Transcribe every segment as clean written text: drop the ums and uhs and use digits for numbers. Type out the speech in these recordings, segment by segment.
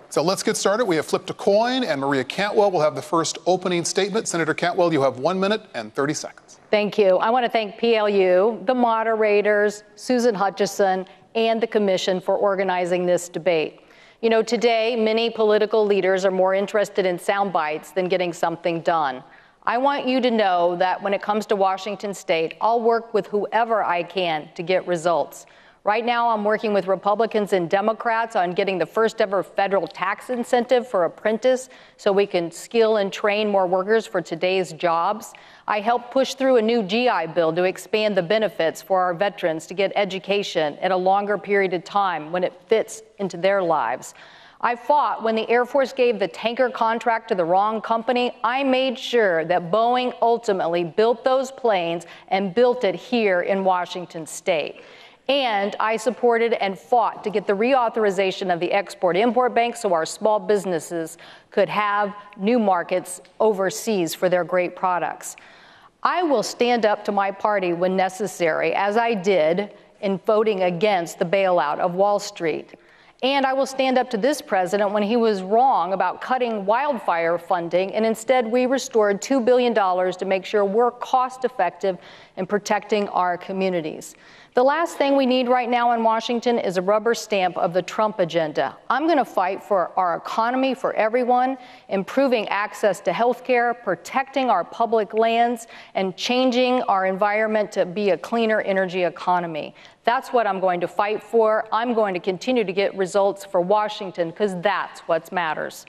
So let's get started. We have flipped a coin, and Maria Cantwell will have the first opening statement. Senator Cantwell, you have 1 minute and 30 seconds. Thank you. I want to thank PLU, the moderators, Susan Hutchison, and the commission for organizing this debate. You know, today, many political leaders are more interested in sound bites than getting something done. I want you to know that when it comes to Washington State, I'll work with whoever I can to get results. Right now, I'm working with Republicans and Democrats on getting the first ever federal tax incentive for apprentice so we can skill and train more workers for today's jobs. I helped push through a new GI Bill to expand the benefits for our veterans to get education at a longer period of time when it fits into their lives. I fought when the Air Force gave the tanker contract to the wrong company. I made sure that Boeing ultimately built those planes and built it here in Washington State. And I supported and fought to get the reauthorization of the Export-Import Bank so our small businesses could have new markets overseas for their great products. I will stand up to my party when necessary, as I did in voting against the bailout of Wall Street. And I will stand up to this president when he was wrong about cutting wildfire funding, and instead we restored $2 billion to make sure we're cost effective in protecting our communities. The last thing we need right now in Washington is a rubber stamp of the Trump agenda. I'm going to fight for our economy for everyone, improving access to health care, protecting our public lands, and changing our environment to be a cleaner energy economy. That's what I'm going to fight for. I'm going to continue to get results for Washington because that's what matters.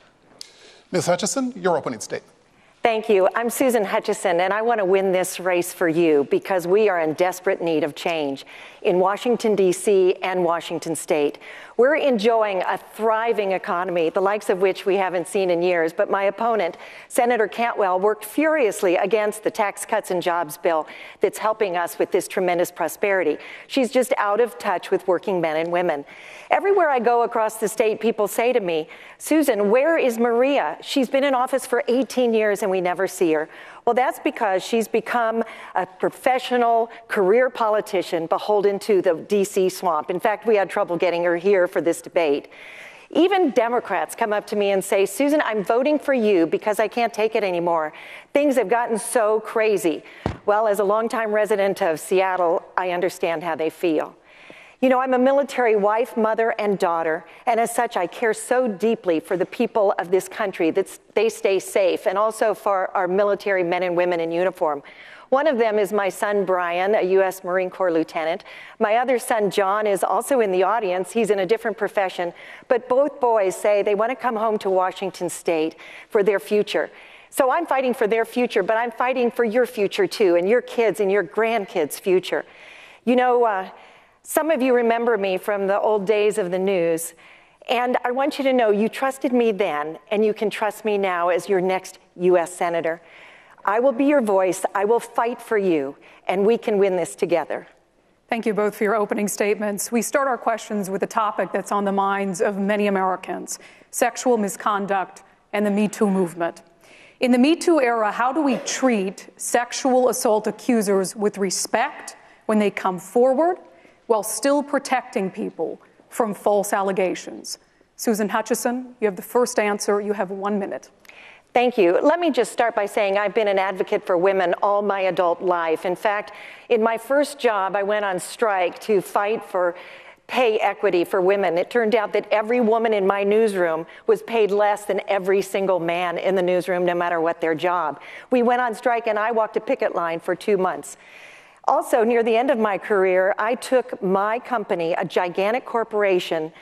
Ms. Hutchison, your opening statement. Thank you. I'm Susan Hutchison, and I want to win this race for you because we are in desperate need of change in Washington, D.C. and Washington State. We're enjoying a thriving economy, the likes of which we haven't seen in years, but my opponent, Senator Cantwell, worked furiously against the Tax Cuts and Jobs bill that's helping us with this tremendous prosperity. She's just out of touch with working men and women. Everywhere I go across the state, people say to me, Susan, where is Maria? She's been in office for 18 years and we never see her. Well, that's because she's become a professional career politician beholden to the D.C. swamp. In fact, we had trouble getting her here for this debate. Even Democrats come up to me and say, Susan, I'm voting for you because I can't take it anymore. Things have gotten so crazy. Well, as a longtime resident of Seattle, I understand how they feel. You know, I'm a military wife, mother, and daughter, and as such, I care so deeply for the people of this country that they stay safe, and also for our military men and women in uniform. One of them is my son, Brian, a U.S. Marine Corps lieutenant. My other son, John, is also in the audience. He's in a different profession, but both boys say they want to come home to Washington State for their future. So I'm fighting for their future, but I'm fighting for your future, too, and your kids' and your grandkids' future. You know, some of you remember me from the old days of the news, and I want you to know you trusted me then, and you can trust me now as your next U.S. Senator. I will be your voice, I will fight for you, and we can win this together. Thank you both for your opening statements. We start our questions with a topic that's on the minds of many Americans: sexual misconduct and the Me Too movement. In the Me Too era, how do we treat sexual assault accusers with respect when they come forward, while still protecting people from false allegations? Susan Hutchison, you have the first answer. You have 1 minute. Thank you. Let me just start by saying I've been an advocate for women all my adult life. In fact, in my first job, I went on strike to fight for pay equity for women. It turned out that every woman in my newsroom was paid less than every single man in the newsroom, no matter what their job. We went on strike, and I walked a picket line for 2 months. Also, near the end of my career, I took my company, a gigantic corporation,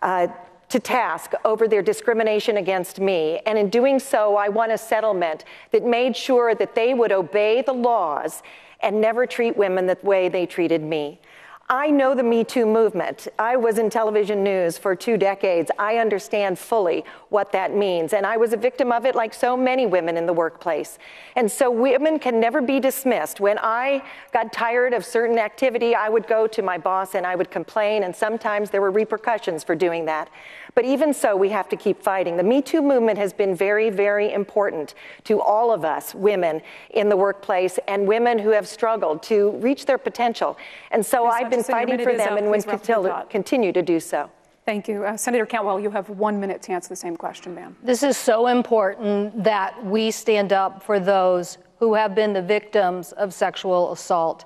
to task over their discrimination against me. And in doing so, I won a settlement that made sure that they would obey the laws and never treat women the way they treated me. I know the Me Too movement. I was in television news for 2 decades. I understand fully what that means. And I was a victim of it like so many women in the workplace. And so women can never be dismissed. When I got tired of certain activity, I would go to my boss and I would complain, and sometimes there were repercussions for doing that. But even so, we have to keep fighting. The Me Too movement has been very, very important to all of us women in the workplace and women who have struggled to reach their potential. And so I've been fighting for them and will continue to do so. Thank you. Senator Cantwell, you have 1 minute to answer the same question, ma'am. This is so important that we stand up for those who have been the victims of sexual assault.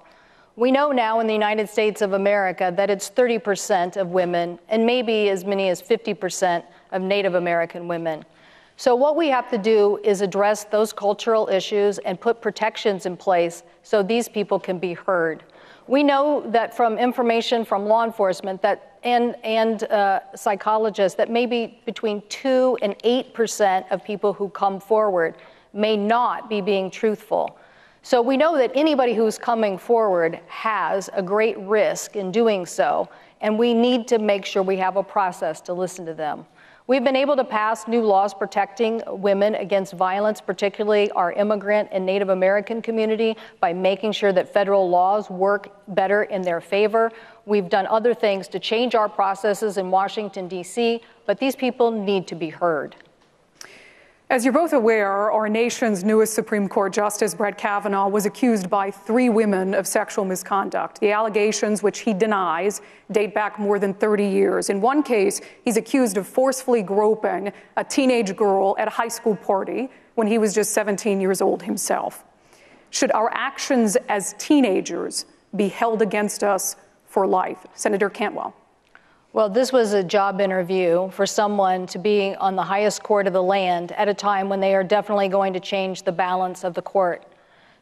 We know now in the United States of America that it's 30% of women and maybe as many as 50% of Native American women. So what we have to do is address those cultural issues and put protections in place so these people can be heard. We know that from information from law enforcement that and psychologists that maybe between 2 and 8% of people who come forward may not be being truthful. So we know that anybody who's coming forward has a great risk in doing so, and we need to make sure we have a process to listen to them. We've been able to pass new laws protecting women against violence, particularly our immigrant and Native American community, by making sure that federal laws work better in their favor. We've done other things to change our processes in Washington, D.C., but these people need to be heard. As you're both aware, our nation's newest Supreme Court Justice, Brett Kavanaugh, was accused by 3 women of sexual misconduct. The allegations, which he denies, date back more than 30 years. In one case, he's accused of forcefully groping a teenage girl at a high school party when he was just 17 years old himself. Should our actions as teenagers be held against us for life? Senator Cantwell. Well, this was a job interview for someone to be on the highest court of the land at a time when they are definitely going to change the balance of the court.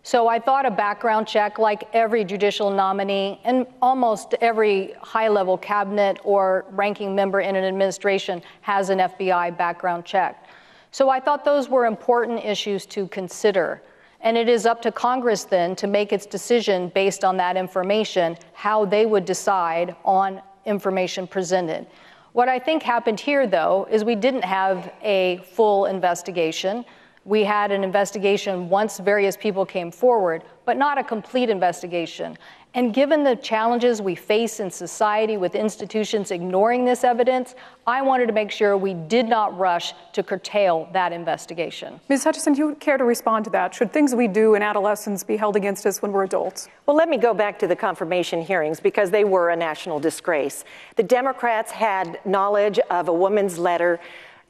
So I thought a background check, like every judicial nominee and almost every high-level cabinet or ranking member in an administration has an FBI background check. So I thought those were important issues to consider. And it is up to Congress then to make its decision based on that information, how they would decide on information presented. What I think happened here, though, is we didn't have a full investigation. We had an investigation once various people came forward, but not a complete investigation. And given the challenges we face in society with institutions ignoring this evidence, I wanted to make sure we did not rush to curtail that investigation. Ms. Hutchison, do you care to respond to that? Should things we do in adolescence be held against us when we're adults? Well, let me go back to the confirmation hearings because they were a national disgrace. The Democrats had knowledge of a woman's letter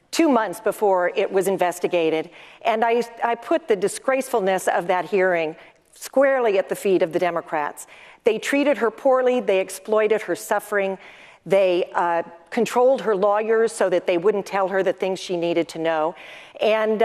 2 months before it was investigated, and I put the disgracefulness of that hearing squarely at the feet of the Democrats. They treated her poorly, they exploited her suffering, they controlled her lawyers so that they wouldn't tell her the things she needed to know, and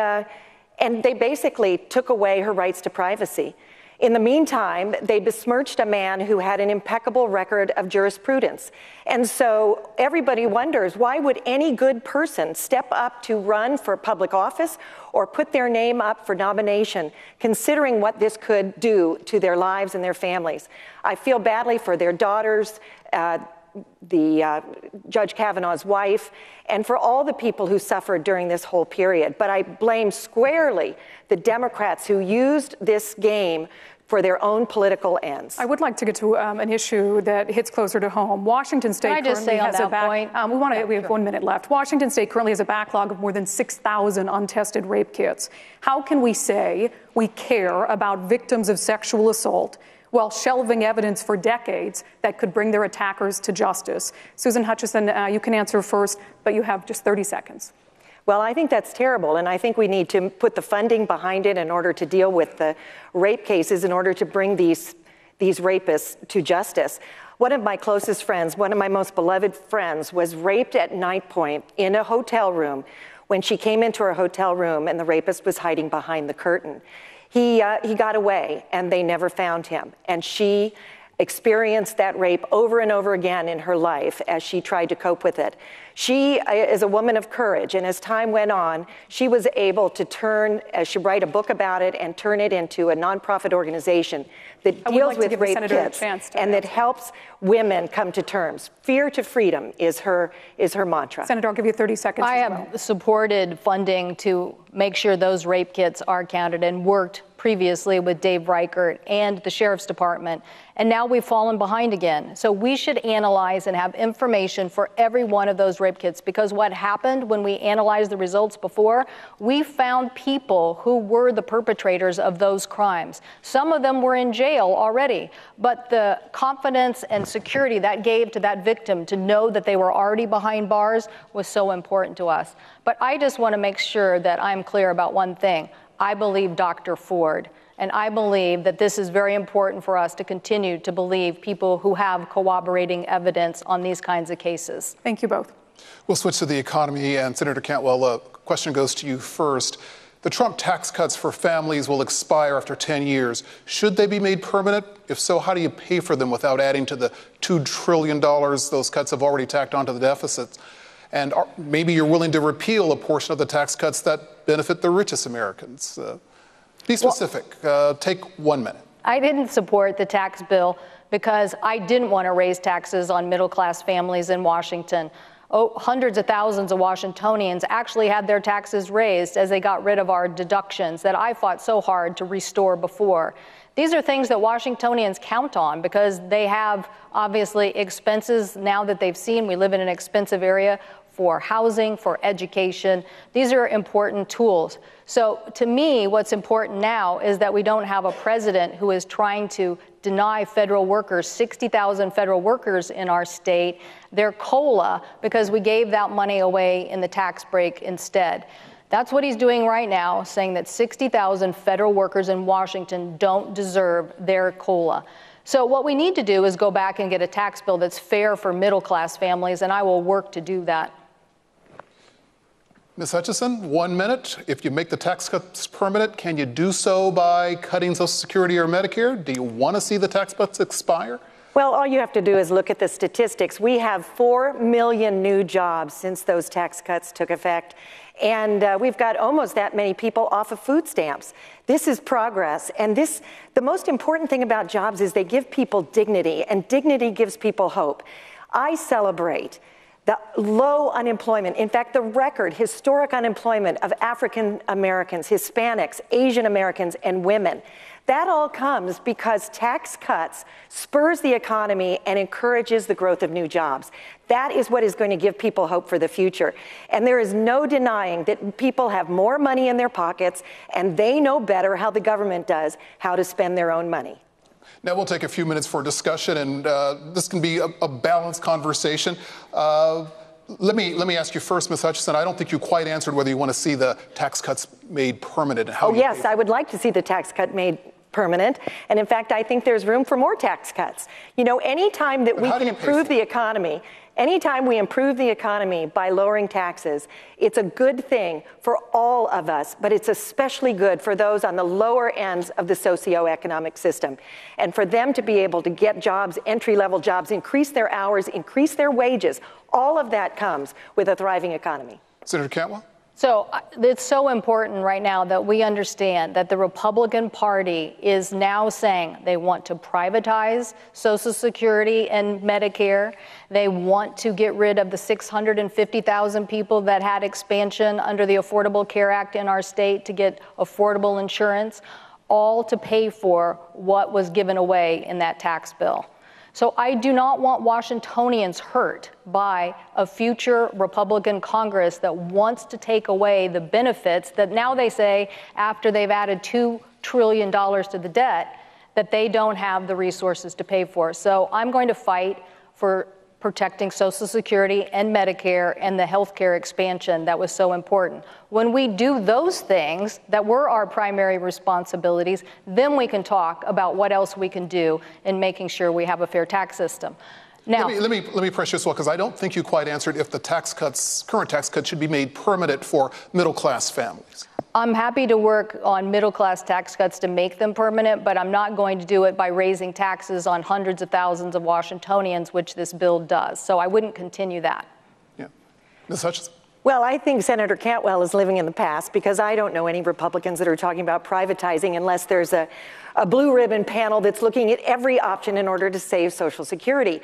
they basically took away her rights to privacy. In the meantime, they besmirched a man who had an impeccable record of jurisprudence. And so everybody wonders, why would any good person step up to run for public office or put their name up for nomination, considering what this could do to their lives and their families? I feel badly for their daughters, Judge Kavanaugh's wife, and for all the people who suffered during this whole period. But I blame squarely the Democrats who used this game for their own political ends. I would like to get to an issue that hits closer to home. Washington State currently has a we have 1 minute left. Washington State currently has a backlog of more than 6,000 untested rape kits. How can we say we care about victims of sexual assault while shelving evidence for decades that could bring their attackers to justice? Susan Hutchison, you can answer first, but you have just 30 seconds. Well, I think that's terrible, and I think we need to put the funding behind it in order to deal with the rape cases, in order to bring these rapists to justice. One of my closest friends, one of my most beloved friends, was raped at night point in a hotel room when she came into her hotel room and the rapist was hiding behind the curtain. He got away, and they never found him, and she experienced that rape over and over again in her life as she tried to cope with it. She is a woman of courage, and as time went on, she was able to she write a book about it and turn it into a nonprofit organization that deals with rape kits and that helps women come to terms. Fear to freedom is her mantra. Senator, I'll give you 30 seconds. I have supported funding to make sure those rape kits are counted and worked previously with Dave Reichert and the Sheriff's Department, and now we've fallen behind again. So we should analyze and have information for every one of those rape kits, because what happened when we analyzed the results before, we found people who were the perpetrators of those crimes. Some of them were in jail already, but the confidence and security that gave to that victim to know that they were already behind bars was so important to us. But I just want to make sure that I'm clear about one thing. I believe Dr. Ford, and I believe that this is very important for us to continue to believe people who have corroborating evidence on these kinds of cases. Thank you both. We'll switch to the economy, and Senator Cantwell, a question goes to you first. The Trump tax cuts for families will expire after 10 years. Should they be made permanent? If so, how do you pay for them without adding to the $2 trillion those cuts have already tacked onto the deficits? And maybe you're willing to repeal a portion of the tax cuts that benefit the richest Americans. Be specific. Take 1 minute. I didn't support the tax bill because I didn't want to raise taxes on middle-class families in Washington. Hundreds of thousands of Washingtonians actually had their taxes raised as they got rid of our deductions that I fought so hard to restore before. These are things that Washingtonians count on because they have, obviously, expenses now that they've seen. We live in an expensive area for housing, for education. These are important tools. So to me, what's important now is that we don't have a president who is trying to deny federal workers, 60,000 federal workers in our state, their COLA because we gave that money away in the tax break instead. That's what he's doing right now, saying that 60,000 federal workers in Washington don't deserve their COLA. So what we need to do is go back and get a tax bill that's fair for middle-class families, and I will work to do that. Ms. Hutchison, 1 minute. If you make the tax cuts permanent, can you do so by cutting Social Security or Medicare? Do you want to see the tax cuts expire? Well, all you have to do is look at the statistics. We have 4 million new jobs since those tax cuts took effect, and we've got almost that many people off of food stamps. This is progress, and the most important thing about jobs is they give people dignity, and dignity gives people hope. I celebrate the low unemployment, in fact, the record historic unemployment of African Americans, Hispanics, Asian Americans, and women. That all comes because tax cuts spurs the economy and encourages the growth of new jobs. That is what is going to give people hope for the future. And there is no denying that people have more money in their pockets and they know better how the government does how to spend their own money. Now we'll take a few minutes for discussion, and this can be a balanced conversation. Let me ask you first, Ms. Hutchison. I don't think you quite answered whether you want to see the tax cuts made permanent. And how oh, yes, I would like to see the tax cut made permanent. And in fact, I think there's room for more tax cuts. You know, anytime that we can improve the economy, anytime we improve the economy by lowering taxes, it's a good thing for all of us, but it's especially good for those on the lower ends of the socioeconomic system. And for them to be able to get jobs, entry-level jobs, increase their hours, increase their wages, all of that comes with a thriving economy. Senator Cantwell? So it's so important right now that we understand that the Republican Party is now saying they want to privatize Social Security and Medicare. They want to get rid of the 650,000 people that had expansion under the Affordable Care Act in our state to get affordable insurance, all to pay for what was given away in that tax bill. So I do not want Washingtonians hurt by a future Republican Congress that wants to take away the benefits that now they say, after they've added $2 trillion to the debt, that they don't have the resources to pay for. So I'm going to fight for protecting Social Security and Medicare and the health care expansion that was so important. When we do those things that were our primary responsibilities, then we can talk about what else we can do in making sure we have a fair tax system. Now, let me press you as well, because I don't think you quite answered if the current tax cuts should be made permanent for middle-class families. I'm happy to work on middle-class tax cuts to make them permanent, but I'm not going to do it by raising taxes on hundreds of thousands of Washingtonians, which this bill does. So I wouldn't continue that. Yeah. Ms. Hutchison? Well, I think Senator Cantwell is living in the past, because I don't know any Republicans that are talking about privatizing unless there's a blue ribbon panel that's looking at every option in order to save Social Security.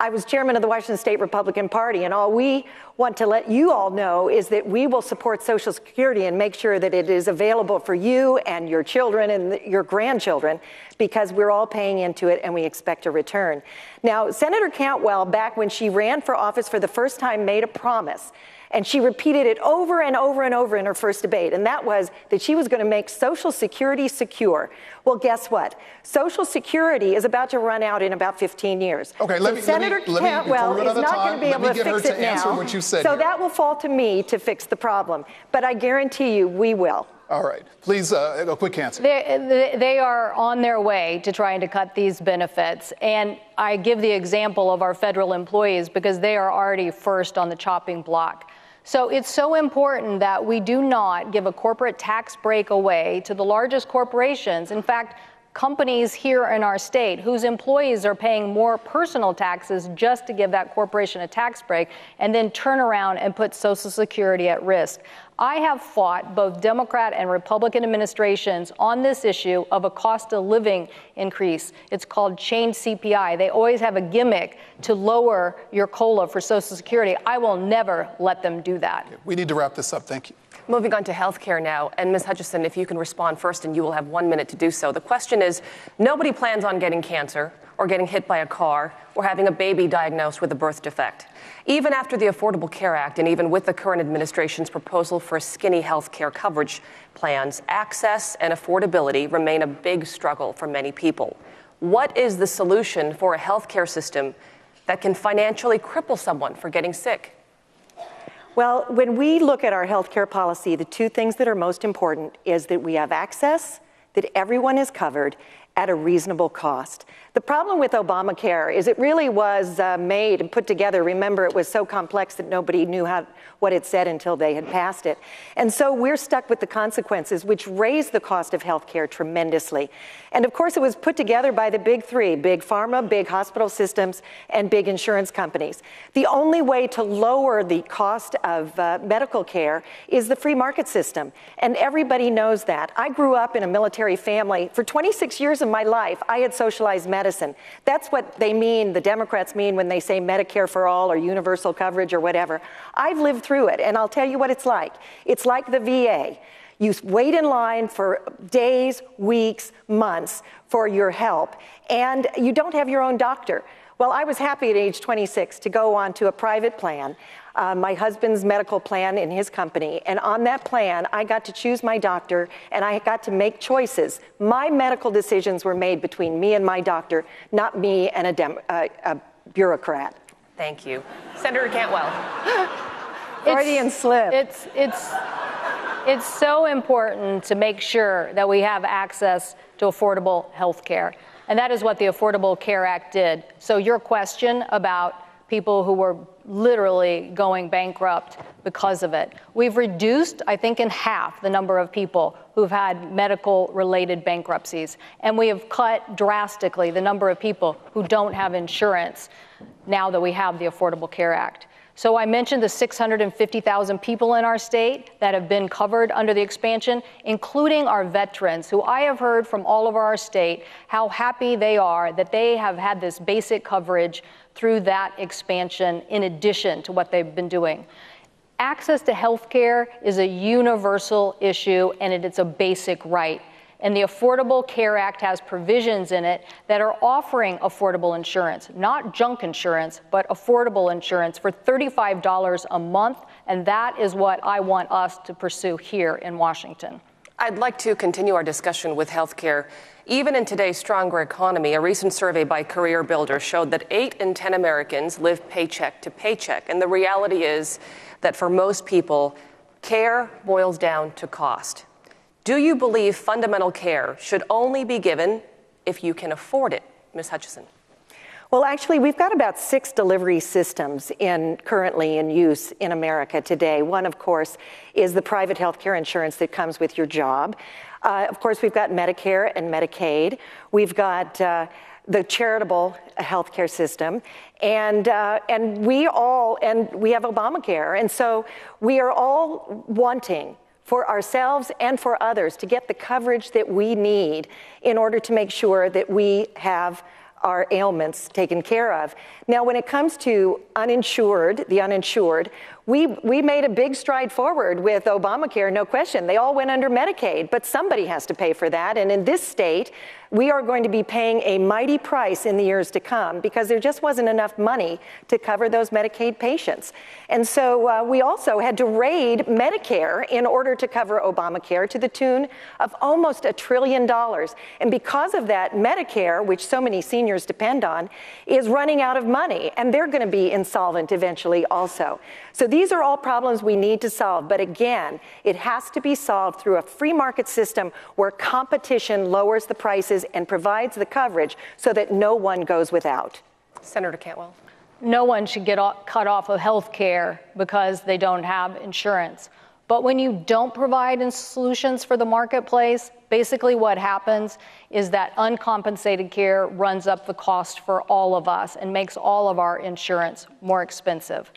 I was chairman of the Washington State Republican Party, and all we want to let you all know is that we will support Social Security and make sure that it is available for you and your children and your grandchildren, because we're all paying into it and we expect a return. Now, Senator Cantwell, back when she ran for office for the first time, made a promise. And she repeated it over and over and over in her first debate, and that was that she was going to make Social Security secure. Well, guess what? Social Security is about to run out in about 15 years. Okay, Senator Cantwell is not going to be able to fix it now. So that will fall to me to fix the problem. But I guarantee you we will. All right. Please, a quick answer. They are on their way to trying to cut these benefits. And I give the example of our federal employees because they are already first on the chopping block. So it's so important that we do not give a corporate tax break away to the largest corporations. In fact, companies here in our state whose employees are paying more personal taxes just to give that corporation a tax break and then turn around and put Social Security at risk. I have fought both Democrat and Republican administrations on this issue of a cost of living increase. It's called change CPI. They always have a gimmick to lower your COLA for Social Security. I will never let them do that. We need to wrap this up. Thank you. Moving on to health care now. And Ms. Hutchison, if you can respond first, and you will have 1 minute to do so. The question is, nobody plans on getting cancer or getting hit by a car or having a baby diagnosed with a birth defect. Even after the Affordable Care Act and even with the current administration's proposal for skinny health care coverage plans, access and affordability remain a big struggle for many people. What is the solution for a health care system that can financially cripple someone for getting sick? Well, when we look at our health care policy, the two things that are most important is that we have access, that everyone is covered at a reasonable cost. The problem with Obamacare is it really was made and put together. Remember, it was so complex that nobody knew what it said until they had passed it. And so we're stuck with the consequences, which raised the cost of health care tremendously. And of course, it was put together by the big three: big pharma, big hospital systems, and big insurance companies. The only way to lower the cost of medical care is the free market system. And everybody knows that. I grew up in a military family. For 26 years of my life, I had socialized medicine. That's what they mean, the Democrats mean, when they say Medicare for all or universal coverage or whatever. I've lived through it, and I'll tell you what it's like. It's like the VA. You wait in line for days, weeks, months for your help, and you don't have your own doctor. Well, I was happy at age 26 to go on to a private plan, my husband's medical plan in his company. And on that plan, I got to choose my doctor, and I got to make choices. My medical decisions were made between me and my doctor, not me and a bureaucrat. Thank you. Senator Cantwell. Freudian slip. It's so important to make sure that we have access to affordable health care. And that is what the Affordable Care Act did. So your question about people who were literally going bankrupt because of it. We've reduced, I think, in half the number of people who've had medical-related bankruptcies. And we have cut drastically the number of people who don't have insurance now that we have the Affordable Care Act. So I mentioned the 650,000 people in our state that have been covered under the expansion, including our veterans, who I have heard from all over our state how happy they are that they have had this basic coverage through that expansion in addition to what they've been doing. Access to health care is a universal issue, and it's a basic right. And the Affordable Care Act has provisions in it that are offering affordable insurance, not junk insurance, but affordable insurance for $35 a month. And that is what I want us to pursue here in Washington. I'd like to continue our discussion with healthcare. Even in today's stronger economy, a recent survey by Career Builder showed that 8 in 10 Americans live paycheck to paycheck. And the reality is that for most people, care boils down to cost. Do you believe fundamental care should only be given if you can afford it? Ms. Hutchison. Well, actually, we've got about 6 delivery systems currently in use in America today. One, of course, is the private health care insurance that comes with your job. Of course, we've got Medicare and Medicaid. We've got the charitable health care system, and we have Obamacare. And so we are all wanting for ourselves and for others to get the coverage that we need in order to make sure that we have our ailments taken care of. Now, when it comes to the uninsured, we made a big stride forward with Obamacare, no question. They all went under Medicaid, but somebody has to pay for that. And in this state, we are going to be paying a mighty price in the years to come because there just wasn't enough money to cover those Medicaid patients. And so we also had to raid Medicare in order to cover Obamacare to the tune of almost $1 trillion. And because of that, Medicare, which so many seniors depend on, is running out of money, and they're going to be insolvent eventually also. So these are all problems we need to solve. But again, it has to be solved through a free market system where competition lowers the prices and provides the coverage so that no one goes without. Senator Cantwell. No one should get cut off of health care because they don't have insurance. But when you don't provide solutions for the marketplace, basically what happens is that uncompensated care runs up the cost for all of us and makes all of our insurance more expensive.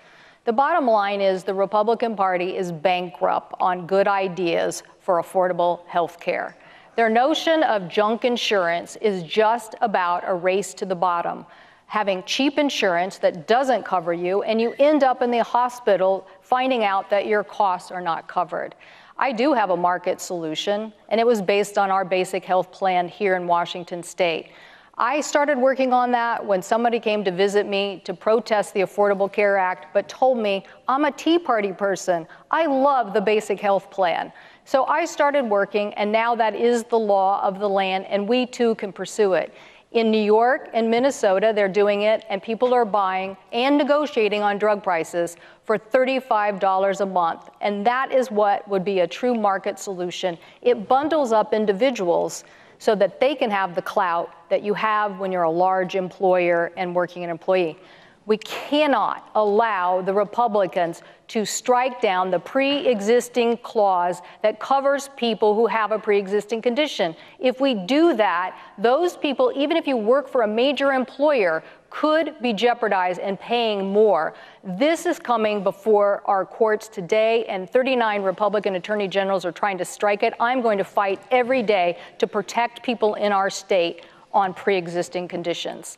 The bottom line is the Republican Party is bankrupt on good ideas for affordable health care. Their notion of junk insurance is just about a race to the bottom, having cheap insurance that doesn't cover you, and you end up in the hospital finding out that your costs are not covered. I do have a market solution, and it was based on our basic health plan here in Washington State. I started working on that when somebody came to visit me to protest the Affordable Care Act, but told me, I'm a Tea Party person. I love the basic health plan. So I started working, and now that is the law of the land, and we too can pursue it. In New York and Minnesota, they're doing it, and people are buying and negotiating on drug prices for $35 a month. And that is what would be a true market solution. It bundles up individuals so that they can have the clout that you have when you're a large employer and working an employee. We cannot allow the Republicans to strike down the pre-existing clause that covers people who have a pre-existing condition. If we do that, those people, even if you work for a major employer, could be jeopardized and paying more. This is coming before our courts today, and 39 Republican attorney generals are trying to strike it. I'm going to fight every day to protect people in our state on pre-existing conditions.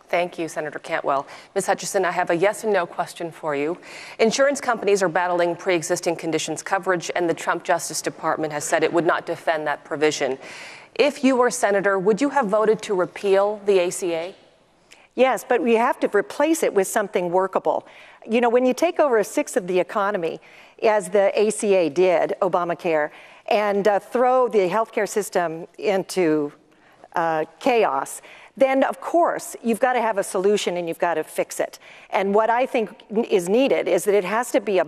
Thank you, Senator Cantwell. Ms. Hutchison, I have a yes and no question for you. Insurance companies are battling pre-existing conditions coverage, and the Trump Justice Department has said it would not defend that provision. If you were senator, would you have voted to repeal the ACA? Yes, but we have to replace it with something workable. You know, when you take over a sixth of the economy, as the ACA did, Obamacare, and throw the healthcare system into chaos, then of course you've got to have a solution and you've got to fix it. And what I think is needed is that it has to be a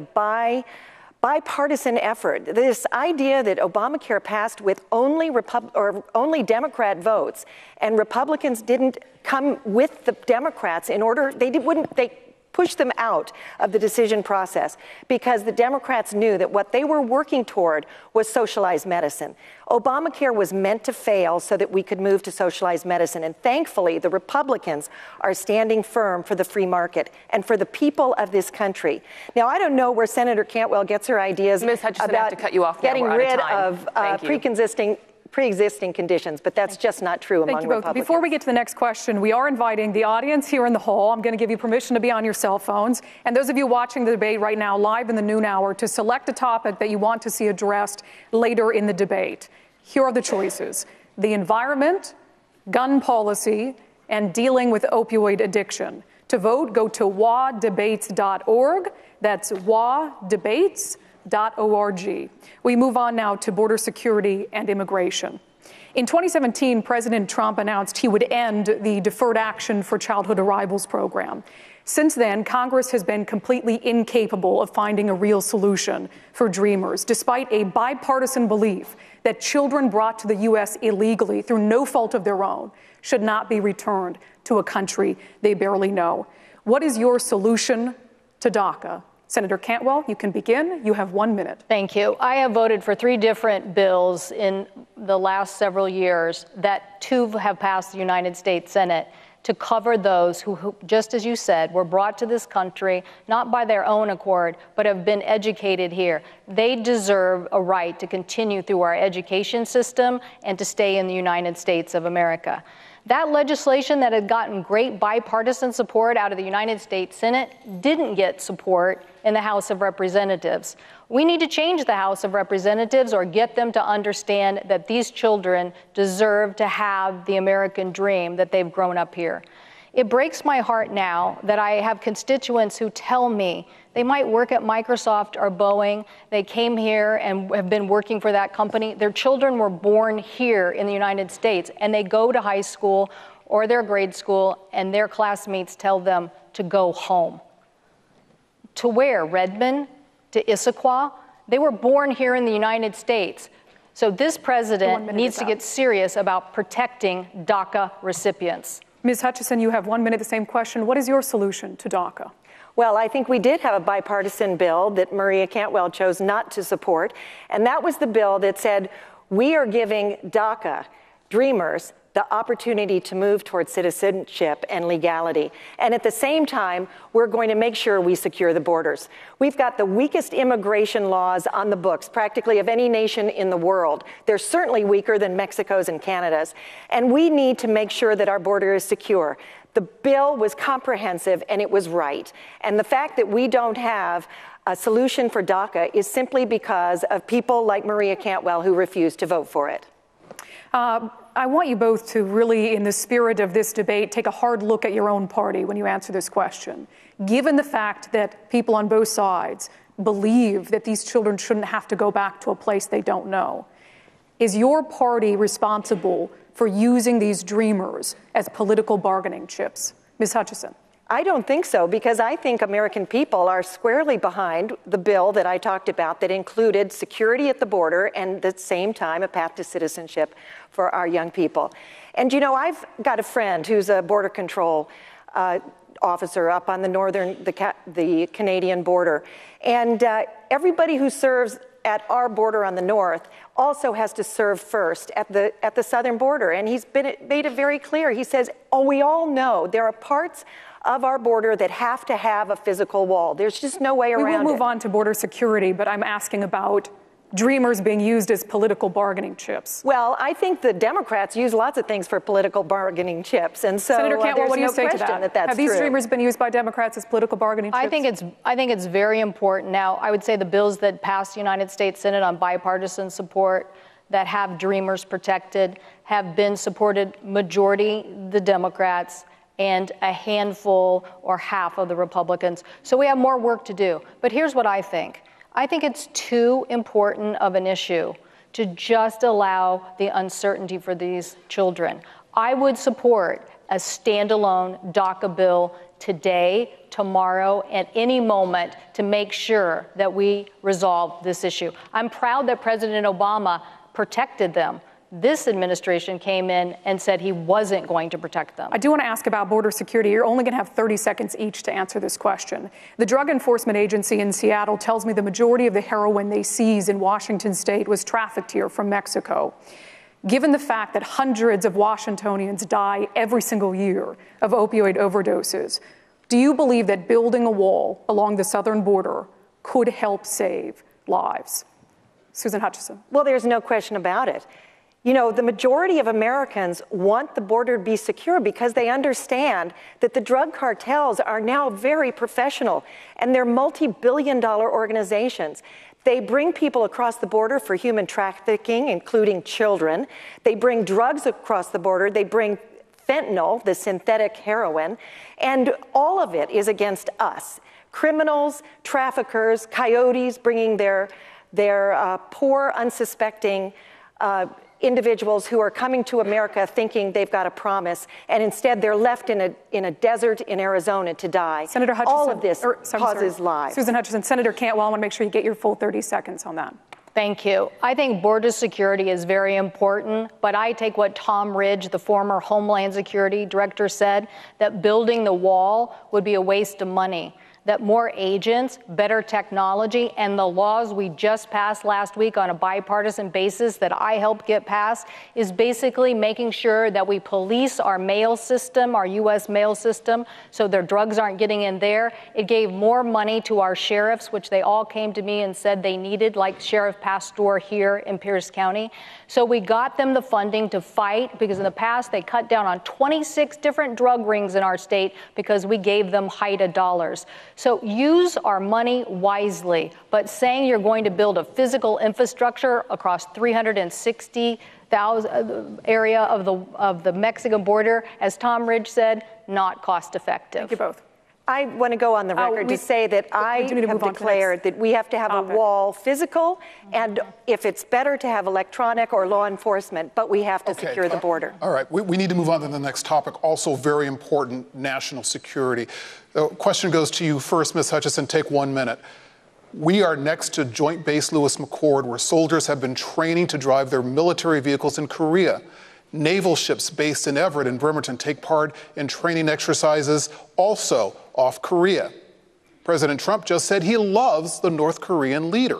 bipartisan effort. This idea that Obamacare passed with only Democrat votes, and Republicans didn't come with the Democrats in order, they pushed them out of the decision process because the Democrats knew that what they were working toward was socialized medicine. Obamacare was meant to fail so that we could move to socialized medicine. And thankfully, the Republicans are standing firm for the free market and for the people of this country. Now, I don't know where Senator Cantwell gets her ideas Ms. Hutchison, about I have to cut you off now. getting rid of pre-existing conditions, but that's just not true among Republicans. Before we get to the next question, we are inviting the audience here in the hall. I'm going to give you permission to be on your cell phones. And those of you watching the debate right now, live in the noon hour, to select a topic that you want to see addressed later in the debate. Here are the choices: the environment, gun policy, and dealing with opioid addiction. To vote, go to wadebates.org. That's wadebates.org. We move on now to border security and immigration. In 2017, President Trump announced he would end the Deferred Action for Childhood Arrivals program. Since then, Congress has been completely incapable of finding a real solution for Dreamers, despite a bipartisan belief that children brought to the U.S. illegally through no fault of their own should not be returned to a country they barely know. What is your solution to DACA? Senator Cantwell, you can begin. You have 1 minute. Thank you. I have voted for 3 different bills in the last several years that 2 have passed the United States Senate to cover those who, just as you said, were brought to this country not by their own accord, but have been educated here. They deserve a right to continue through our education system and to stay in the United States of America. That legislation that had gotten great bipartisan support out of the United States Senate didn't get support in the House of Representatives. We need to change the House of Representatives or get them to understand that these children deserve to have the American dream that they've grown up here. It breaks my heart now that I have constituents who tell me they might work at Microsoft or Boeing. They came here and have been working for that company. Their children were born here in the United States, and they go to high school or their grade school, and their classmates tell them to go home. To where? Redmond? To Issaquah? They were born here in the United States. So this president needs to get serious about protecting DACA recipients. Ms. Hutchison, you have 1 minute, the same question. What is your solution to DACA? Well, I think we did have a bipartisan bill that Maria Cantwell chose not to support, and that was the bill that said we are giving DACA dreamers the opportunity to move towards citizenship and legality. And at the same time, we're going to make sure we secure the borders. We've got the weakest immigration laws on the books, practically of any nation in the world. They're certainly weaker than Mexico's and Canada's. And we need to make sure that our border is secure. The bill was comprehensive and it was right. And the fact that we don't have a solution for DACA is simply because of people like Maria Cantwell who refused to vote for it. I want you both to really, in the spirit of this debate, take a hard look at your own party when you answer this question. Given the fact that people on both sides believe that these children shouldn't have to go back to a place they don't know, is your party responsible for using these dreamers as political bargaining chips? Ms. Hutchison. I don't think so, because I think American people are squarely behind the bill that I talked about that included security at the border and at the same time a path to citizenship for our young people. And you know, I've got a friend who's a border control officer up on the Canadian border. And everybody who serves at our border on the north also has to serve first at the southern border. And he's made it very clear. He says, oh, we all know there are parts of our border that have to have a physical wall. There's just no way around it. We will move on to border security, but I'm asking about dreamers being used as political bargaining chips. Well, I think the Democrats use lots of things for political bargaining chips, and so Senator Cantwell, what do you say to that? Have these dreamers been used by Democrats as political bargaining chips? I think it's very important. Now, I would say the bills that passed the United States Senate on bipartisan support that have dreamers protected have been supported majority the Democrats and a handful or half of the Republicans. So we have more work to do. But here's what I think. I think it's too important of an issue to just allow the uncertainty for these children. I would support a standalone DACA bill today, tomorrow, at any moment to make sure that we resolve this issue. I'm proud that President Obama protected them. This administration came in and said he wasn't going to protect them. I do want to ask about border security. You're only going to have 30 seconds each to answer this question. The Drug Enforcement Agency in Seattle tells me the majority of the heroin they seize in Washington state was trafficked here from Mexico. Given the fact that hundreds of Washingtonians die every single year of opioid overdoses, do you believe that building a wall along the southern border could help save lives? Susan Hutchison. Well, there's no question about it. You know, the majority of Americans want the border to be secure because they understand that the drug cartels are now very professional and they're multi-billion-dollar organizations. They bring people across the border for human trafficking, including children. They bring drugs across the border. They bring fentanyl, the synthetic heroin, and all of it is against us. Criminals, traffickers, coyotes bringing their poor, unsuspecting individuals who are coming to America thinking they've got a promise, and instead they're left in a desert in Arizona to die. Senator Hutchison, all of this causes lives. Susan Hutchison, Senator Cantwell, I want to make sure you get your full 30 seconds on that. Thank you. I think border security is very important, but I take what Tom Ridge, the former Homeland Security Director, said, that building the wall would be a waste of money. that more agents, better technology, and the laws we just passed last week on a bipartisan basis that I helped get passed is basically making sure that we police our mail system, our U.S. mail system, so their drugs aren't getting in there. It gave more money to our sheriffs, which they all came to me and said they needed, like Sheriff Pastor here in Pierce County. So we got them the funding to fight, because in the past they cut down on 26 different drug rings in our state because we gave them HIDTA dollars. So use our money wisely, but saying you're going to build a physical infrastructure across 360,000 area of the Mexican border, as Tom Ridge said, not cost effective. Thank you both. I want to go on the record to say that I have declared that we have to have a wall physical, and if it's better to have electronic or law enforcement, but we have to secure the border. All right, we need to move on to the next topic, also very important, national security. The question goes to you first, Ms. Hutchison. Take 1 minute. We are next to Joint Base Lewis McChord, where soldiers have been training to drive their military vehicles in Korea. Naval ships based in Everett and Bremerton take part in training exercises also off Korea. President Trump just said he loves the North Korean leader.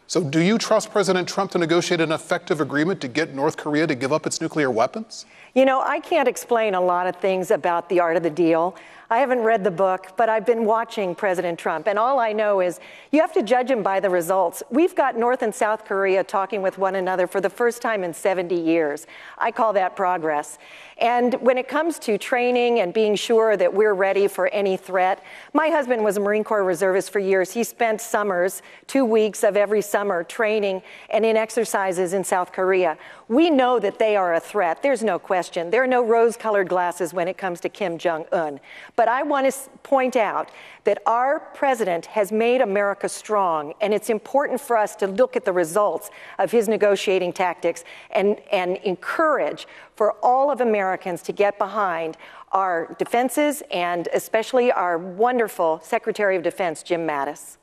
So do you trust President Trump to negotiate an effective agreement to get North Korea to give up its nuclear weapons? You know, I can't explain a lot of things about the art of the deal. I haven't read the book, but I've been watching President Trump, and all I know is you have to judge him by the results. We've got North and South Korea talking with one another for the first time in 70 years. I call that progress. And when it comes to training and being sure that we're ready for any threat, my husband was a Marine Corps reservist for years. He spent summers, 2 weeks of every summer, training and in exercises in South Korea. We know that they are a threat. There's no question. There are no rose-colored glasses when it comes to Kim Jong-un. But I want to point out that our president has made America strong, and it's important for us to look at the results of his negotiating tactics and encourage for all of Americans to get behind our defenses, and especially our wonderful Secretary of Defense, Jim Mattis.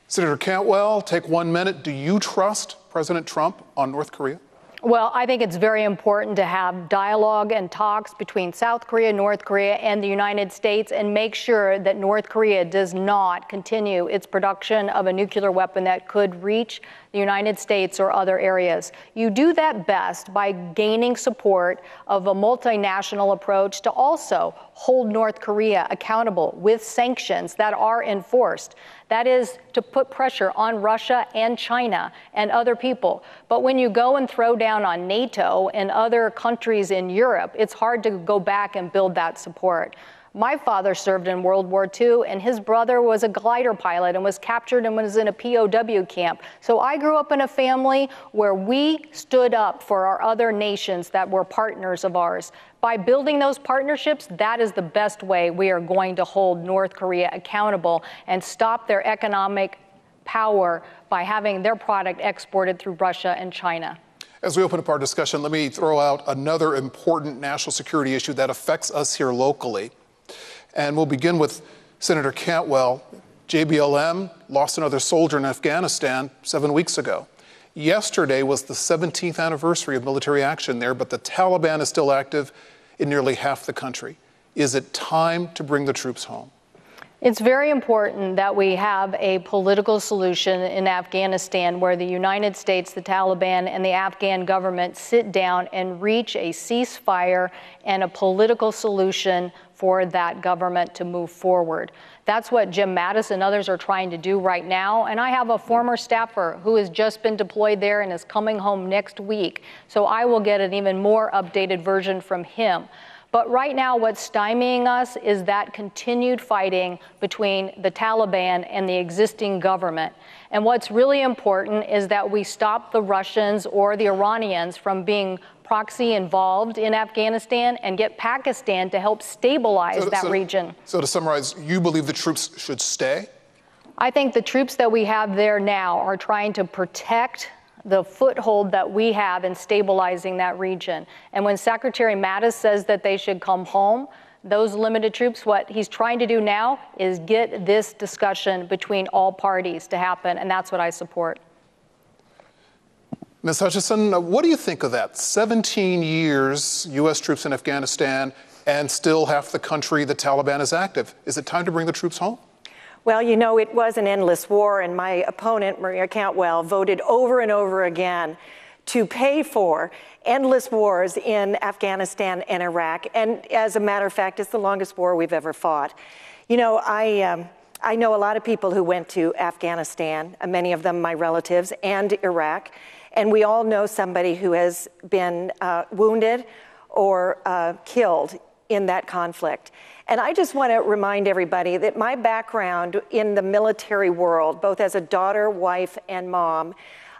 Senator Cantwell, take 1 minute. Do you trust President Trump on North Korea? Well, I think it's very important to have dialogue and talks between South Korea, North Korea, and the United States, and make sure that North Korea does not continue its production of a nuclear weapon that could reach the United States or other areas. You do that best by gaining support of a multinational approach to also hold North Korea accountable with sanctions that are enforced. That is to put pressure on Russia and China and other people. But when you go and throw down on NATO and other countries in Europe, it's hard to go back and build that support. My father served in World War II, and his brother was a glider pilot and was captured and was in a POW camp. So I grew up in a family where we stood up for our other nations that were partners of ours. By building those partnerships, that is the best way we are going to hold North Korea accountable and stop their economic power by having their product exported through Russia and China. As we open up our discussion, let me throw out another important national security issue that affects us here locally. And we'll begin with Senator Cantwell. JBLM lost another soldier in Afghanistan 7 weeks ago. Yesterday was the 17th anniversary of military action there, but the Taliban is still active in nearly half the country. Is it time to bring the troops home? It's very important that we have a political solution in Afghanistan where the United States, the Taliban, and the Afghan government sit down and reach a ceasefire and a political solution for that government to move forward. That's what Jim Mattis and others are trying to do right now. And I have a former staffer who has just been deployed there and is coming home next week. So I will get an even more updated version from him. But right now, what's stymieing us is that continued fighting between the Taliban and the existing government. And what's really important is that we stop the Russians or the Iranians from being proxy involved in Afghanistan and get Pakistan to help stabilize that region. So to summarize, you believe the troops should stay? I think the troops that we have there now are trying to protect the foothold that we have in stabilizing that region. And when Secretary Mattis says that they should come home, those limited troops, what he's trying to do now is get this discussion between all parties to happen, and that's what I support. Ms. Hutchison, what do you think of that? 17 years, U.S. troops in Afghanistan, and still half the country, the Taliban, is active. Is it time to bring the troops home? Well, you know, it was an endless war, and my opponent, Maria Cantwell, voted over and over again to pay for endless wars in Afghanistan and Iraq. And as a matter of fact, it's the longest war we've ever fought. You know, I know a lot of people who went to Afghanistan, many of them my relatives, and Iraq. And we all know somebody who has been wounded or killed in that conflict. And I just want to remind everybody that my background in the military world, both as a daughter, wife, and mom,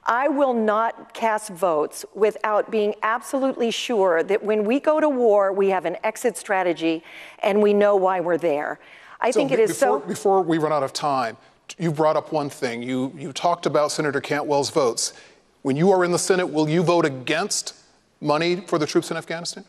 I will not cast votes without being absolutely sure that when we go to war, we have an exit strategy and we know why we're there. I think it is so. Before we run out of time, you brought up one thing. You talked about Senator Cantwell's votes. When you are in the Senate, will you vote against money for the troops in Afghanistan?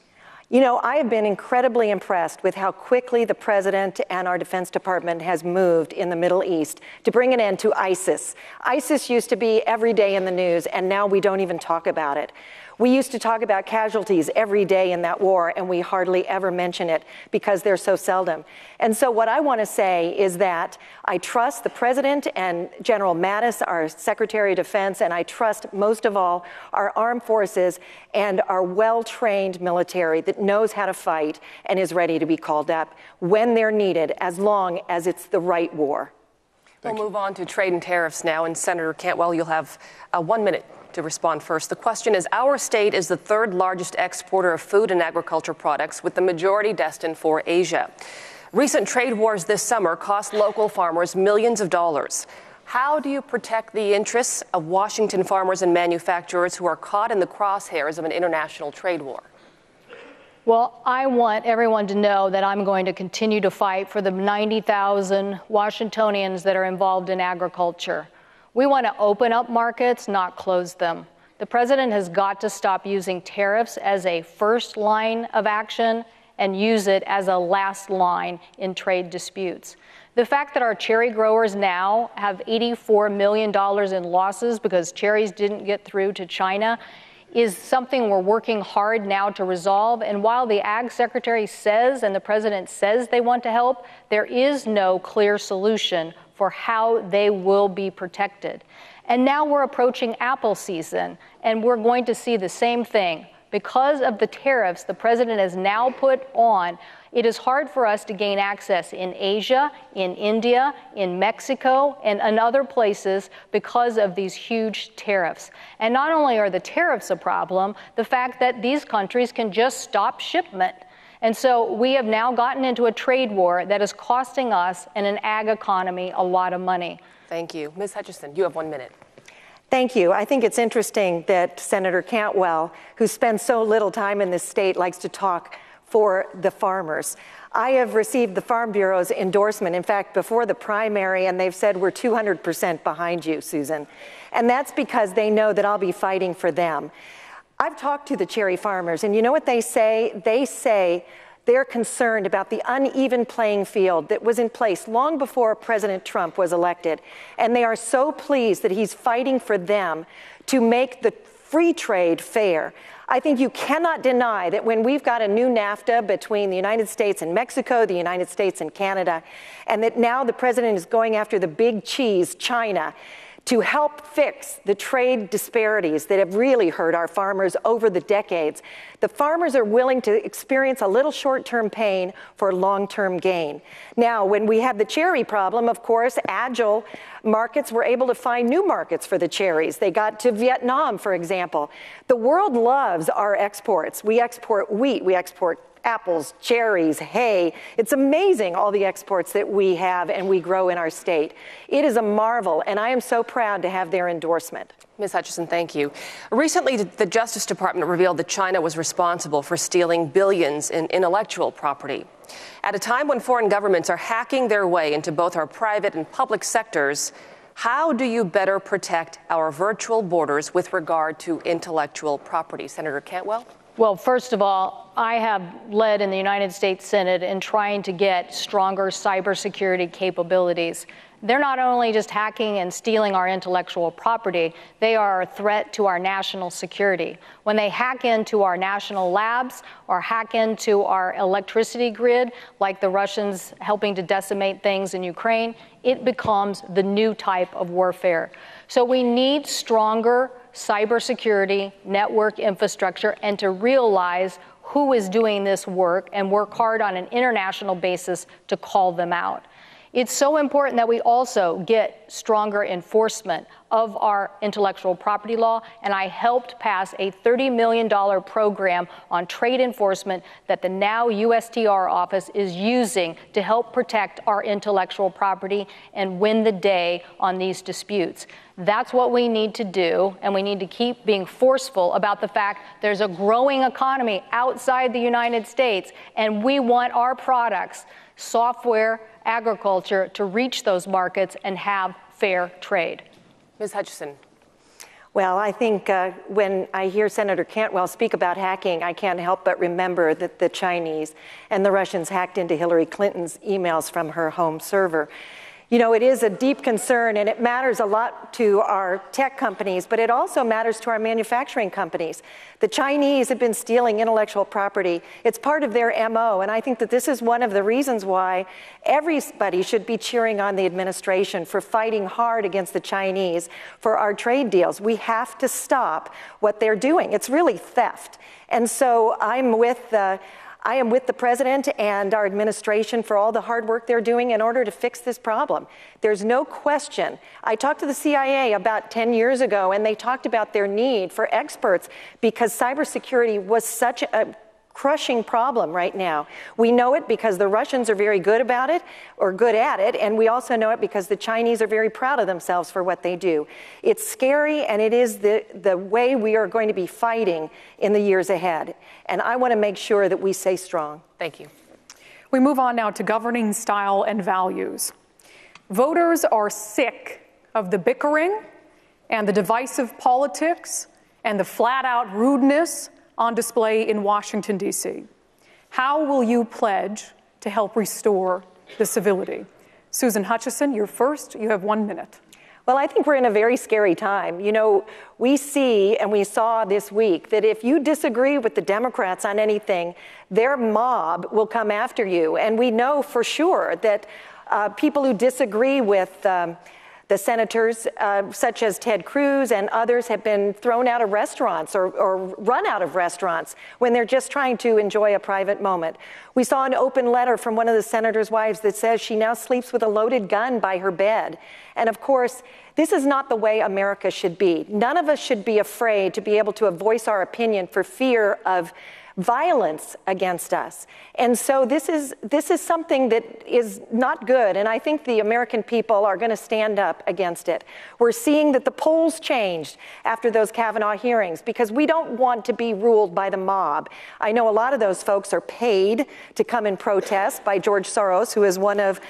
You know, I have been incredibly impressed with how quickly the president and our Defense Department has moved in the Middle East to bring an end to ISIS. ISIS used to be every day in the news, and now we don't even talk about it. We used to talk about casualties every day in that war, and we hardly ever mention it because they're so seldom. And so what I want to say is that I trust the president and General Mattis, our Secretary of Defense, and I trust most of all our armed forces and our well-trained military that knows how to fight and is ready to be called up when they're needed, as long as it's the right war. We'll move on to trade and tariffs now. And Senator Cantwell, you'll have 1 minute to respond first. The question is, our state is the third largest exporter of food and agriculture products, with the majority destined for Asia. Recent trade wars this summer cost local farmers millions of dollars. How do you protect the interests of Washington farmers and manufacturers who are caught in the crosshairs of an international trade war? Well, I want everyone to know that I'm going to continue to fight for the 90,000 Washingtonians that are involved in agriculture. We want to open up markets, not close them. The president has got to stop using tariffs as a first line of action and use it as a last line in trade disputes. The fact that our cherry growers now have $84 million in losses because cherries didn't get through to China is something we're working hard now to resolve. And while the Ag Secretary says and the president says they want to help, there is no clear solution for how they will be protected. And now we're approaching apple season, and we're going to see the same thing. Because of the tariffs the president has now put on, it is hard for us to gain access in Asia, in India, in Mexico, and in other places because of these huge tariffs. And not only are the tariffs a problem, the fact that these countries can just stop shipment. And so we have now gotten into a trade war that is costing us and an ag economy a lot of money. Thank you. Ms. Hutchison, you have 1 minute. Thank you. I think it's interesting that Senator Cantwell, who spends so little time in this state, likes to talk for the farmers. I have received the Farm Bureau's endorsement, in fact, before the primary, and they've said we're 200% behind you, Susan. And that's because they know that I'll be fighting for them. I've talked to the cherry farmers, and you know what they say? They say they're concerned about the uneven playing field that was in place long before President Trump was elected. And they are so pleased that he's fighting for them to make the free trade fair. I think you cannot deny that when we've got a new NAFTA between the United States and Mexico, the United States and Canada, and that now the president is going after the big cheese, China, to help fix the trade disparities that have really hurt our farmers over the decades. The farmers are willing to experience a little short-term pain for long-term gain. Now, when we had the cherry problem, of course, agile markets were able to find new markets for the cherries. They got to Vietnam, for example. The world loves our exports. We export wheat, we export apples, cherries, hay. It's amazing all the exports that we have and we grow in our state. It is a marvel, and I am so proud to have their endorsement. Ms. Hutchison, thank you. Recently, the Justice Department revealed that China was responsible for stealing billions in intellectual property. At a time when foreign governments are hacking their way into both our private and public sectors, how do you better protect our virtual borders with regard to intellectual property? Senator Cantwell? Well, first of all, I have led in the United States Senate in trying to get stronger cybersecurity capabilities. they're not only just hacking and stealing our intellectual property, they are a threat to our national security. When they hack into our national labs or hack into our electricity grid, like the Russians helping to decimate things in Ukraine, it becomes the new type of warfare. So we need stronger cybersecurity network infrastructure and to realize who is doing this work and work hard on an international basis to call them out. It's so important that we also get stronger enforcement of our intellectual property law, and I helped pass a $30 million program on trade enforcement that the now USTR office is using to help protect our intellectual property and win the day on these disputes. That's what we need to do, and we need to keep being forceful about the fact there's a growing economy outside the United States, and we want our products, software, agriculture, to reach those markets and have fair trade. Ms. Hutchison. Well, I think when I hear Senator Cantwell speak about hacking, I can't help but remember that the Chinese and the Russians hacked into Hillary Clinton's emails from her home server. You know, it is a deep concern, and it matters a lot to our tech companies, but it also matters to our manufacturing companies. The Chinese have been stealing intellectual property. It's part of their MO, and I think that this is one of the reasons why everybody should be cheering on the administration for fighting hard against the Chinese for our trade deals. We have to stop what they're doing. It's really theft. And so I am with the president and our administration for all the hard work they're doing in order to fix this problem. There's no question. I talked to the CIA about 10 years ago, and they talked about their need for experts because cybersecurity was such a crushing problem right now. We know it because the Russians are very good about it, or good at it, and we also know it because the Chinese are very proud of themselves for what they do. It's scary, and it is the way we are going to be fighting in the years ahead. And I want to make sure that we stay strong. Thank you. We move on now to governing style and values. Voters are sick of the bickering and the divisive politics and the flat-out rudeness on display in Washington, D.C. How will you pledge to help restore the civility? Susan Hutchison, you're first. You have 1 minute. Well, I think we're in a very scary time. You know, we see and we saw this week that if you disagree with the Democrats on anything, their mob will come after you. And we know for sure that people who disagree with the senators, such as Ted Cruz and others, have been thrown out of restaurants or run out of restaurants when they're just trying to enjoy a private moment. We saw an open letter from one of the senator's wives that says she now sleeps with a loaded gun by her bed. And of course, this is not the way America should be. None of us should be afraid to be able to voice our opinion for fear of violence against us. And so this is something that is not good, and I think the American people are going to stand up against it. We're seeing that the polls changed after those Kavanaugh hearings because we don't want to be ruled by the mob. I know a lot of those folks are paid to come and protest by George Soros, who is one of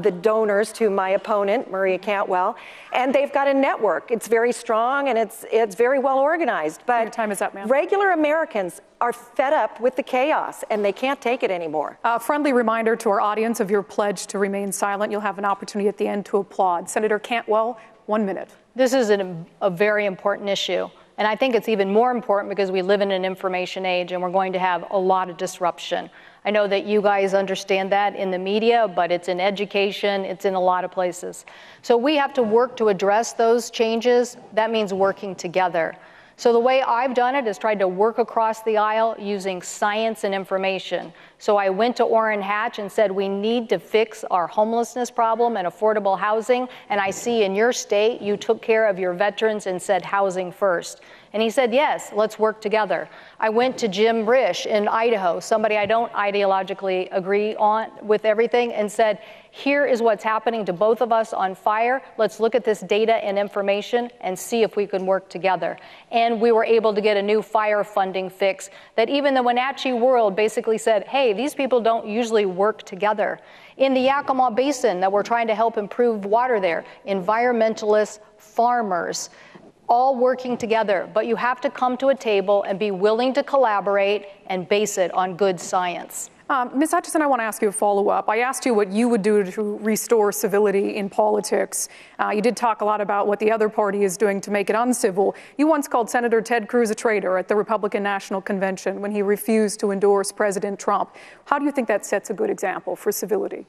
the donors to my opponent, Maria Cantwell, and they've got a network. It's very strong and it's very well organized. But your time is up, ma'am. Regular Americans are fed up with the chaos and they can't take it anymore. A friendly reminder to our audience of your pledge to remain silent. You'll have an opportunity at the end to applaud. Senator Cantwell, 1 minute. This is a very important issue. And I think it's even more important because we live in an information age and we're going to have a lot of disruption. I know that you guys understand that in the media, but it's in education, it's in a lot of places. So we have to work to address those changes. That means working together. So the way I've done it is tried to work across the aisle using science and information. So I went to Orrin Hatch and said, we need to fix our homelessness problem and affordable housing. And I see in your state, you took care of your veterans and said housing first. And he said, yes, let's work together. I went to Jim Risch in Idaho, somebody I don't ideologically agree on with everything, and said, here is what's happening to both of us on fire. Let's look at this data and information and see if we can work together. And we were able to get a new fire funding fix that even the Wenatchee world basically said, hey, these people don't usually work together. In the Yakima Basin that we're trying to help improve water there, environmentalists, farmers, all working together, but you have to come to a table and be willing to collaborate and base it on good science. Ms. Hutchison, I want to ask you a follow-up. I asked you what you would do to restore civility in politics. You did talk a lot about what the other party is doing to make it uncivil. You once called Senator Ted Cruz a traitor at the Republican National Convention when he refused to endorse President Trump. How do you think that sets a good example for civility?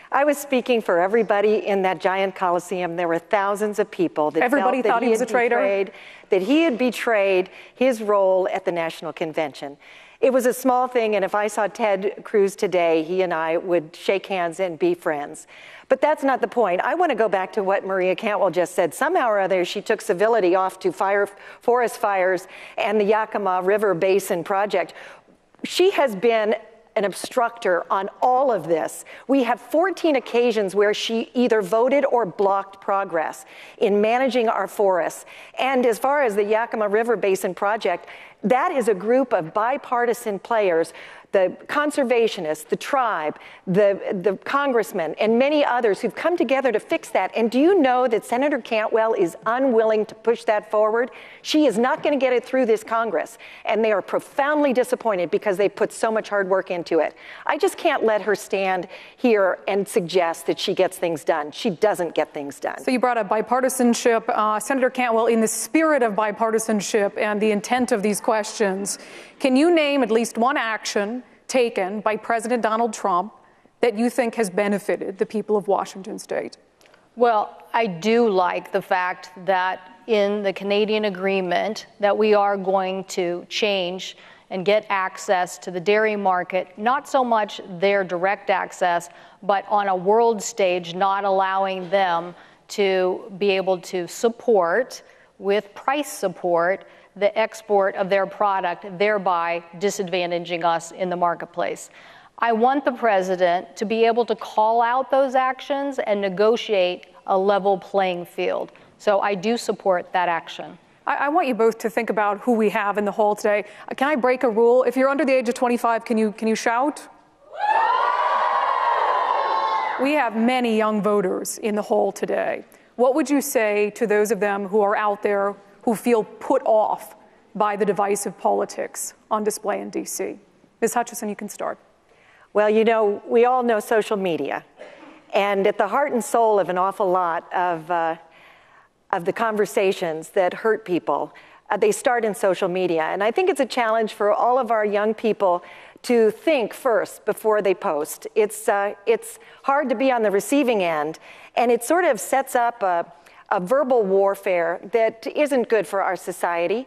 I was speaking for everybody in that giant coliseum. There were thousands of people that everybody felt thought he was a traitor? That he had betrayed his role at the National Convention. It was a small thing, and if I saw Ted Cruz today, he and I would shake hands and be friends. But that's not the point. I want to go back to what Maria Cantwell just said. Somehow or other, she took civility off to forest fires and the Yakima River Basin project. She has been an obstructor on all of this. We have 14 occasions where she either voted or blocked progress in managing our forests. And as far as the Yakima River Basin project, that is a group of bipartisan players, the conservationists, the tribe, the congressmen, and many others who've come together to fix that. And do you know that Senator Cantwell is unwilling to push that forward? She is not going to get it through this Congress. And they are profoundly disappointed because they put so much hard work into it. I just can't let her stand here and suggest that she gets things done. She doesn't get things done. So you brought up bipartisanship. Senator Cantwell, in the spirit of bipartisanship and the intent of these questions, can you name at least one action taken by President Donald Trump that you think has benefited the people of Washington state? Well, I do like the fact that in the Canadian agreement that we are going to change and get access to the dairy market, not so much their direct access, but on a world stage, not allowing them to be able to support with price support the export of their product, thereby disadvantaging us in the marketplace. I want the president to be able to call out those actions and negotiate a level playing field. So I do support that action. I want you both to think about who we have in the hall today. Can I break a rule? If you're under the age of 25, can you shout? We have many young voters in the hall today. What would you say to those of them who are out there who feel put off by the divisive politics on display in D.C.? Ms. Hutchison, you can start. Well, you know, we all know social media. And at the heart and soul of an awful lot of the conversations that hurt people, they start in social media. And I think it's a challenge for all of our young people to think first before they post. It's hard to be on the receiving end, and it sort of sets up a verbal warfare that isn't good for our society.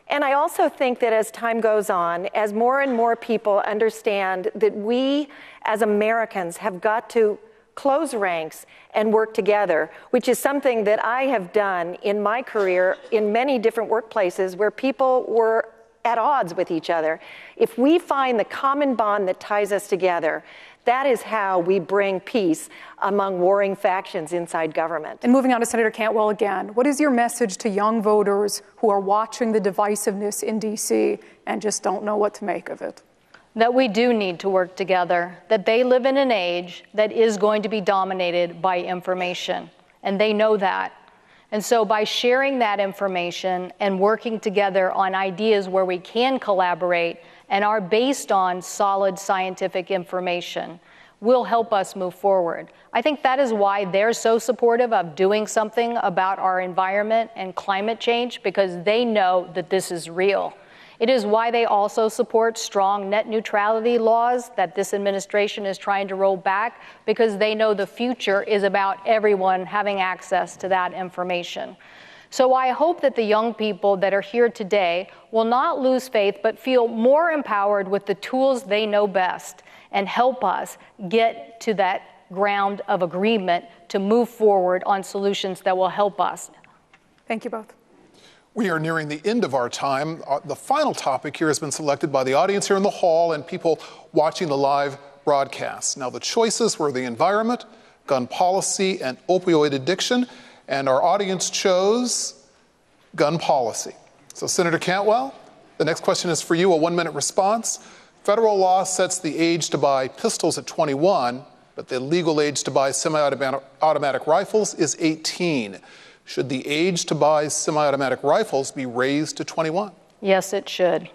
And I also think that as time goes on, as more and more people understand that we as Americans have got to close ranks and work together, which is something that I have done in my career in many different workplaces where people were at odds with each other. If we find the common bond that ties us together, that is how we bring peace among warring factions inside government. And moving on to Senator Cantwell again, what is your message to young voters who are watching the divisiveness in D.C. and just don't know what to make of it? That we do need to work together, that they live in an age that is going to be dominated by information, and they know that. And so by sharing that information and working together on ideas where we can collaborate and are based on solid scientific information will help us move forward. I think that is why they're so supportive of doing something about our environment and climate change, because they know that this is real. It is why they also support strong net neutrality laws that this administration is trying to roll back, because they know the future is about everyone having access to that information. So I hope that the young people that are here today will not lose faith, but feel more empowered with the tools they know best and help us get to that ground of agreement to move forward on solutions that will help us. Thank you both. We are nearing the end of our time. The final topic here has been selected by the audience here in the hall and people watching the live broadcast. Now, the choices were the environment, gun policy, and opioid addiction, and our audience chose gun policy. So, Senator Cantwell, the next question is for you, a 1-minute response. Federal law sets the age to buy pistols at 21, but the legal age to buy semi-automatic rifles is 18. Should the age to buy semi-automatic rifles be raised to 21? Yes, it should.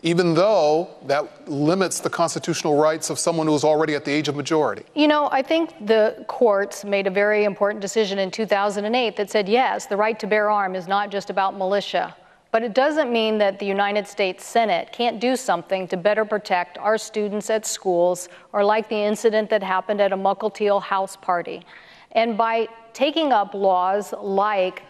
Even though that limits the constitutional rights of someone who is already at the age of majority? You know, I think the courts made a very important decision in 2008 that said, yes, the right to bear arms is not just about militia. But it doesn't mean that the United States Senate can't do something to better protect our students at schools, or like the incident that happened at a Mukilteo house party. And by taking up laws like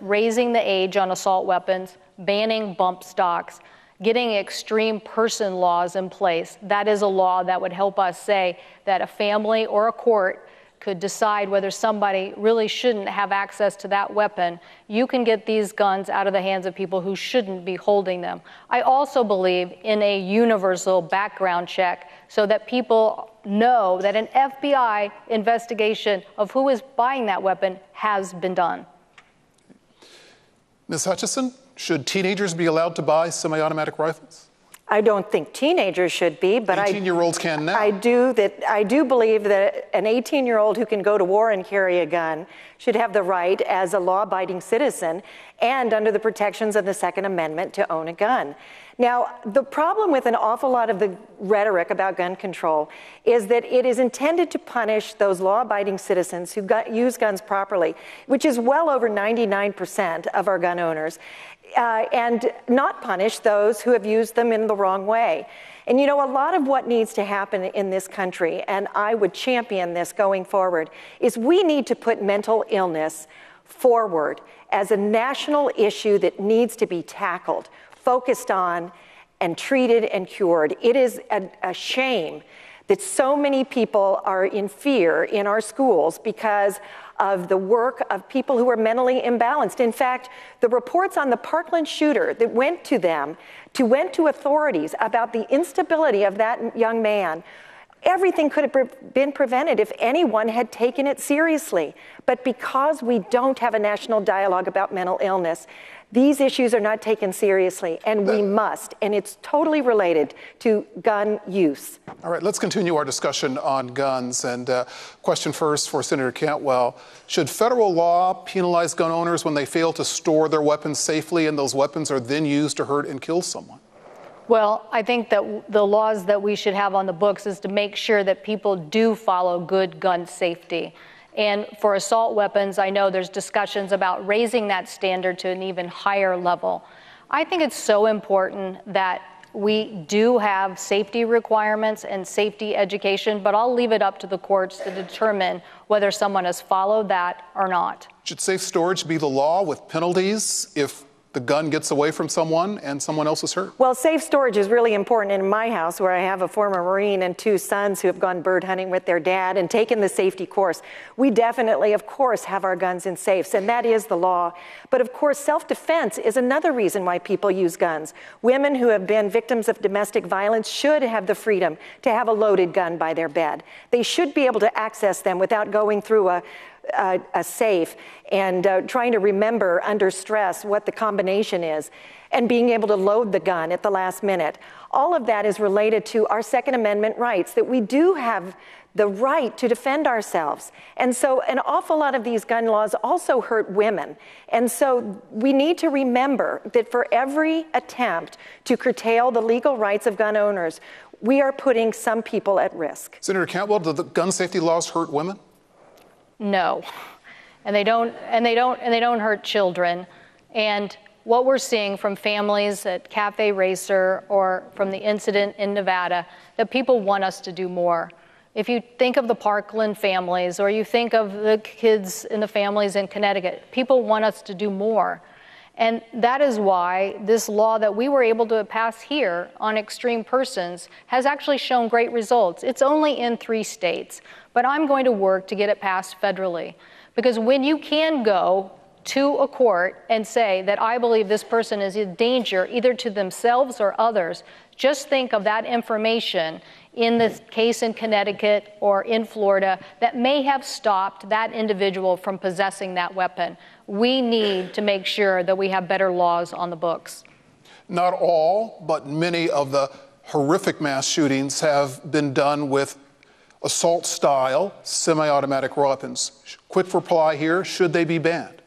raising the age on assault weapons, banning bump stocks, getting extreme person laws in place, that is a law that would help us say that a family or a court could decide whether somebody really shouldn't have access to that weapon. You can get these guns out of the hands of people who shouldn't be holding them. I also believe in a universal background check so that people know that an FBI investigation of who is buying that weapon has been done. Ms. Hutchison, should teenagers be allowed to buy semi-automatic rifles? I don't think teenagers should be, but 18-year-olds can now. I do believe that an 18-year-old who can go to war and carry a gun should have the right as a law-abiding citizen and under the protections of the Second Amendment to own a gun. Now, the problem with an awful lot of the rhetoric about gun control is that it is intended to punish those law-abiding citizens who use guns properly, which is well over 99% of our gun owners, and not punish those who have used them in the wrong way. And you know, a lot of what needs to happen in this country, and I would champion this going forward, is we need to put mental illness forward as a national issue that needs to be tackled, focused on, and treated and cured. It is a shame that so many people are in fear in our schools because of the work of people who are mentally imbalanced. In fact, the reports on the Parkland shooter that went to authorities about the instability of that young man, everything could have been prevented if anyone had taken it seriously. But because we don't have a national dialogue about mental illness, these issues are not taken seriously, and we must, and it's totally related to gun use. All right, let's continue our discussion on guns. And question first for Senator Cantwell. Should federal law penalize gun owners when they fail to store their weapons safely and those weapons are then used to hurt and kill someone? Well, I think that the laws that we should have on the books is to make sure that people do follow good gun safety. And for assault weapons, I know there's discussions about raising that standard to an even higher level. I think it's so important that we do have safety requirements and safety education, but I'll leave it up to the courts to determine whether someone has followed that or not. Should safe storage be the law with penalties if the gun gets away from someone and someone else is hurt? Well, safe storage is really important in my house, where I have a former Marine and two sons who have gone bird hunting with their dad and taken the safety course. We definitely, of course, have our guns in safes, and that is the law. But of course, self-defense is another reason why people use guns. Women who have been victims of domestic violence should have the freedom to have a loaded gun by their bed. They should be able to access them without going through a safe and trying to remember under stress what the combination is, and being able to load the gun at the last minute. All of that is related to our Second Amendment rights, that we do have the right to defend ourselves. And so an awful lot of these gun laws also hurt women. And so we need to remember that for every attempt to curtail the legal rights of gun owners, we are putting some people at risk. Senator Cantwell, do the gun safety laws hurt women? No, and they don't hurt children. And what we're seeing from families at Cafe Racer or from the incident in Nevada, that people want us to do more. If you think of the Parkland families, or you think of the kids in the families in Connecticut, people want us to do more. And that is why this law that we were able to pass here on extreme persons has actually shown great results. It's only in 3 states, but I'm going to work to get it passed federally. Because when you can go to a court and say that I believe this person is a danger either to themselves or others, just think of that information in the case in Connecticut or in Florida that may have stopped that individual from possessing that weapon. We need to make sure that we have better laws on the books. Not all, but many of the horrific mass shootings have been done with assault-style semi-automatic weapons. Quick reply here, should they be banned?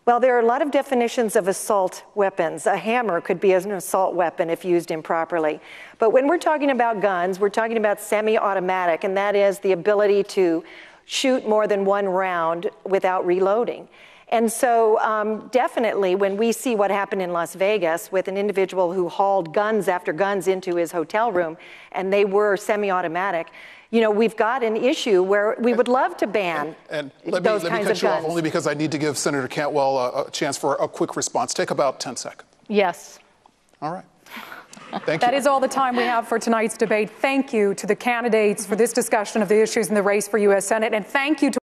Well, there are a lot of definitions of assault weapons. A hammer could be an assault weapon if used improperly. But when we're talking about guns, we're talking about semi-automatic, and that is the ability to shoot more than one round without reloading. And so definitely when we see what happened in Las Vegas with an individual who hauled guns after guns into his hotel room, and they were semi-automatic, you know, we've got an issue where we would love to ban those kinds of guns. Let me cut you off only because I need to give Senator Cantwell a chance for a quick response. Take about 10 seconds. Yes. All right. Thank you. That is all the time we have for tonight's debate. Thank you to the candidates for this discussion of the issues in the race for U.S. Senate, and thank you to